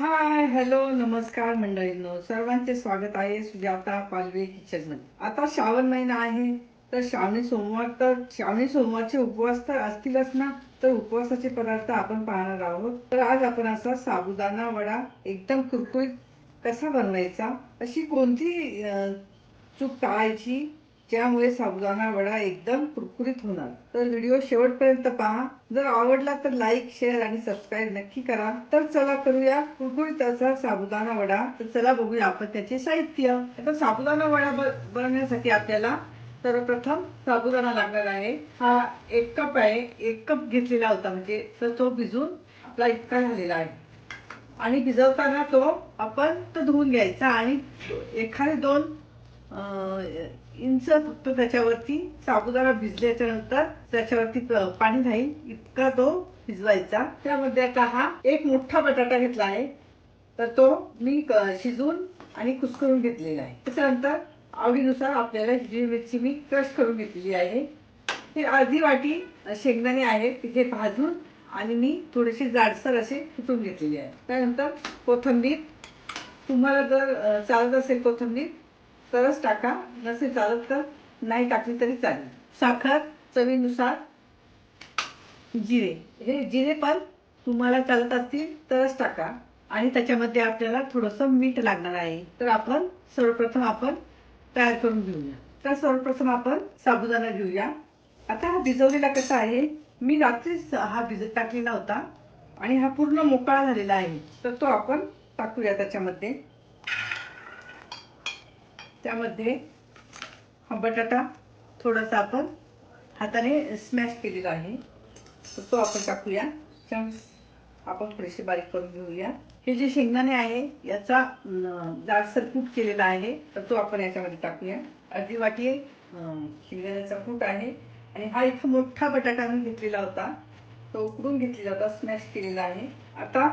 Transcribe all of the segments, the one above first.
हाय, hello, नमस्कार मंडळींनो. सर्वांचे स्वागत आहे सुजाता पालवे किचनमध्ये. आता श्रावण महिना आहे, तर श्रावणी सोमवारचे उपवास तर असतीलच ना. तर उपवासाचे पदार्थ आपण पाहणार आहोत. तर आज आपण असा साबुदाणा वडा एकदम कुरकुरीत कसा बनवायचा, अशी कोणती चूक टाळायची ज्यामुळे साबुदाणा वडा एकदम कुरकुरीत होणार. तर व्हिडिओ शेवटपर्यंत पहा. जर आवडला तर लाईक, शेअर आणि सबस्क्राईब नक्की करा. तर चला करूया कुरकुरीत असा साबुदाणा वडा. तर चला बघूया आपण त्याचे साहित्य. आता साबुदाणा वडा बनवण्यासाठी आपल्याला सर्वप्रथम साबुदाणा लागणार आहे. हा 1 कप आहे. 1 कप घेतलेला होता, म्हणजे तर तो भिजून आपला इतका झालेला आहे. आणि भिजवताना तो आपण तो धुवून घ्यायचा आणि एखादे 2 इंच फक्त त्याच्यावरती साबुदाणा भिजल्याच्या नंतर त्याच्यावरती पाणी राहील इतका तो भिजवायचा. त्यामध्ये आता हा एक मोठा बटाटा घेतला आहे, तर तो मी शिजवून आणि कुस्करून घेतलेला आहे. त्याच्यानंतर आवडीनुसार आपल्याला हिरवी मिरची मी क्रश करून घेतलेली आहे. ही अर्धी वाटी शेंगदाणे आहेत, तिथे भाजून आणि मी थोडेसे जाडसर असे कुटून घेतलेले आहे. त्यानंतर कोथिंबीर, तुम्हाला जर चालत असेल कोथिंबीर तरच टाका, नसेल चालत तर नाही टाकली तरी चालेल. साखर चवीनुसार, जिरे, हे जिरे पण तुम्हाला चालत असतील तरच टाका. आणि त्याच्यामध्ये आपल्याला थोडंसं मीठ लागणार आहे. तर आपण सर्वप्रथम तयार करून घेऊया. तर सर्वप्रथम आपण साबुदाणा घेऊया. आता हा भिजवलेला कसा आहे, मी रात्रीच हा भिजत टाकलेला होता आणि हा पूर्ण मोकळा झालेला आहे. तर तो आपण टाकूया त्याच्यामध्ये. त्यामध्ये हा बटाटा थोडासा आपण हाताने स्मॅश केलेला आहे, तर तो आपण टाकूया. आपण थोडेसे बारीक करून घेऊया. हे जे शेंगदाणे आहे याचा जाडसर कूट केलेला आहे, तर तो आपण याच्यामध्ये टाकूया. अर्धी वाटी शेंगदाण्याचा कूट आहे. आणि हा एक मोठा बटाटा मी घेतलेला होता, तो उकडून घेतलेला होता, स्मॅश केलेला आहे. आता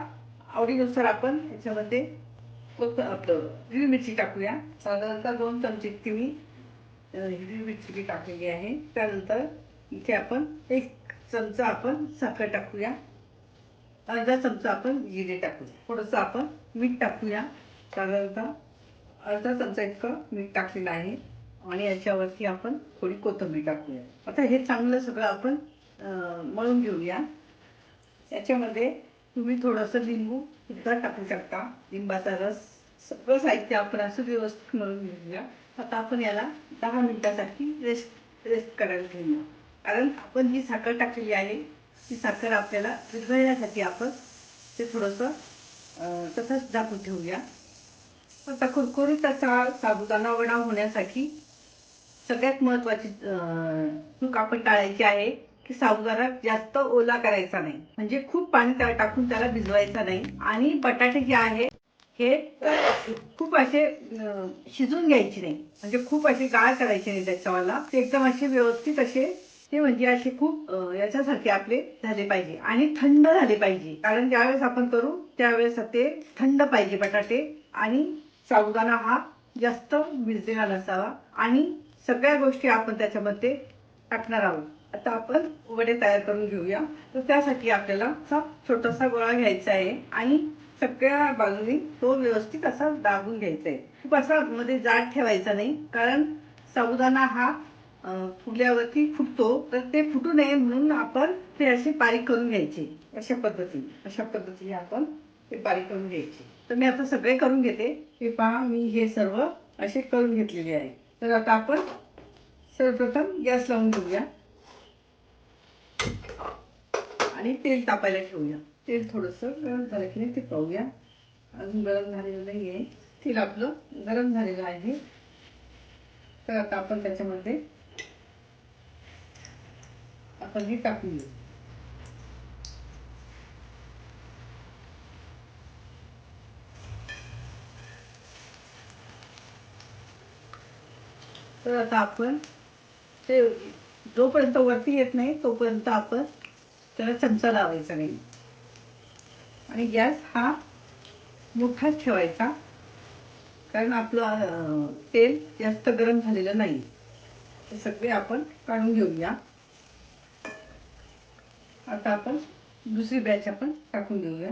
आवडीनुसार आपण याच्यामध्ये आपलं हिरवी मिरची टाकूया. साधारणतः 2 चमचे इतकी मी हिरवी मिरची टाकलेली आहे. त्यानंतर इथे आपण 1 चमचा आपण साखर टाकूया. अर्धा चमचा आपण जिरे टाकूया. थोडंसं आपण मीठ टाकूया. साधारणतः अर्धा चमचा इतकं मीठ टाकलेलं आहे. आणि याच्यावरती आपण थोडी कोथिंबीर टाकूया. आता हे चांगलं सगळं आपण मळून घेऊया. याच्यामध्ये तुम्ही थोडंसं लिंबू सुद्धा टाकू शकता, लिंबाचा रस. सगळं साहित्य आपण असं व्यवस्थित मळून घेऊया. आता आपण याला 10 मिनिटासाठी रेस्ट करायला घेऊया. कारण आपण जी साखर टाकलेली आहे ती साखर आपल्याला विरघळण्यासाठी आपण ते थोडंसं तसंच झाकून ठेवूया. आता कुरकुरीत असा साबुदाणा वडा होण्यासाठी सगळ्यात महत्वाची चूक आपण टाळायची आहे की साबुदाणा जास्त ओला करायचा नाही, म्हणजे खूप पाणी टाकून त्याला भिजवायचा नाही. आणि बटाटे जे आहे हे खूप असे शिजून घ्यायचे नाही, म्हणजे खूप असे गाळ करायचे नाही त्याच्यावाला. ते एकदम असे व्यवस्थित असे ते म्हणजे असे खूप याच्यासारखे आपले झाले पाहिजे आणि थंड झाले पाहिजे. कारण ज्यावेळेस आपण करू त्यावेळेस ते थंड पाहिजे बटाटे. आणि साबुदाणा हा जास्त भिजलेला नसावा. आणि सगळ्या गोष्टी आपण त्याच्यामध्ये टाकणार आहोत. आता आपण वडे तयार करून घेऊया. तर त्यासाठी आपल्याला असा छोटासा गोळा घ्यायचा आहे आणि सगळ्या बाजूनी तो व्यवस्थित असा दाबून घ्यायचा आहे. खूप असा मध्ये जाड ठेवायचा नाही, कारण साबुदाणा हा फुगल्यावरती फुटतो, तर ते फुटू नये म्हणून आपण ते असे बारीक करून घ्यायचे. अशा पद्धतीने आपण ते बारीक करून घ्यायचे. तर मी आता सगळे करून घेते. हे पहा, मी हे सर्व असे करून घेतलेले आहे. तर आता आपण सर्वप्रथम गॅस लावून घेऊया आणि तेल तापायला ठेवूया. तेल थोडंसं गरम झालं की नाही ते पाहूया. अजून गरम झालेलं नाही आहे. तेल आपलं गरम झालेलं आहे. तर आता आपण त्याच्यामध्ये आपण हे टाकून घेऊ. तर आता आपण ते जोपर्यंत वरती येत नाही तोपर्यंत आपण त्याला चमचा लावायचा नाही. आणि गॅस हा मोठाच ठेवायचा, कारण आपलं तेल जास्त गरम झालेलं नाही. हे सगळे आपण काढून घेऊया. आता आपण दुसरी बॅच आपण टाकून देऊया.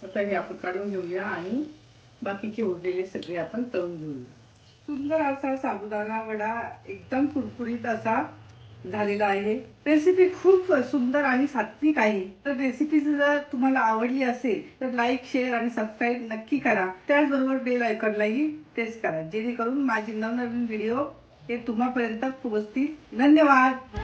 आता हे आपण काढून घेऊया आणि बाकीचे उरलेले सगळे आपण तळून घेऊया. सुंदर असा साबुदाणा वडा एकदम कुरकुरीत असा झालेला आहे. रेसिपी खूप सुंदर आणि सात्विक आहे. तर रेसिपी जर तुम्हाला आवडली असेल तर लाईक, शेअर आणि सबस्क्राईब नक्की करा. त्याचबरोबर बेल आयकॉनलाही प्रेस करा, जेणेकरून माझे नवनवीन व्हिडिओ हे तुम्हापर्यंत पोहोचतील. धन्यवाद.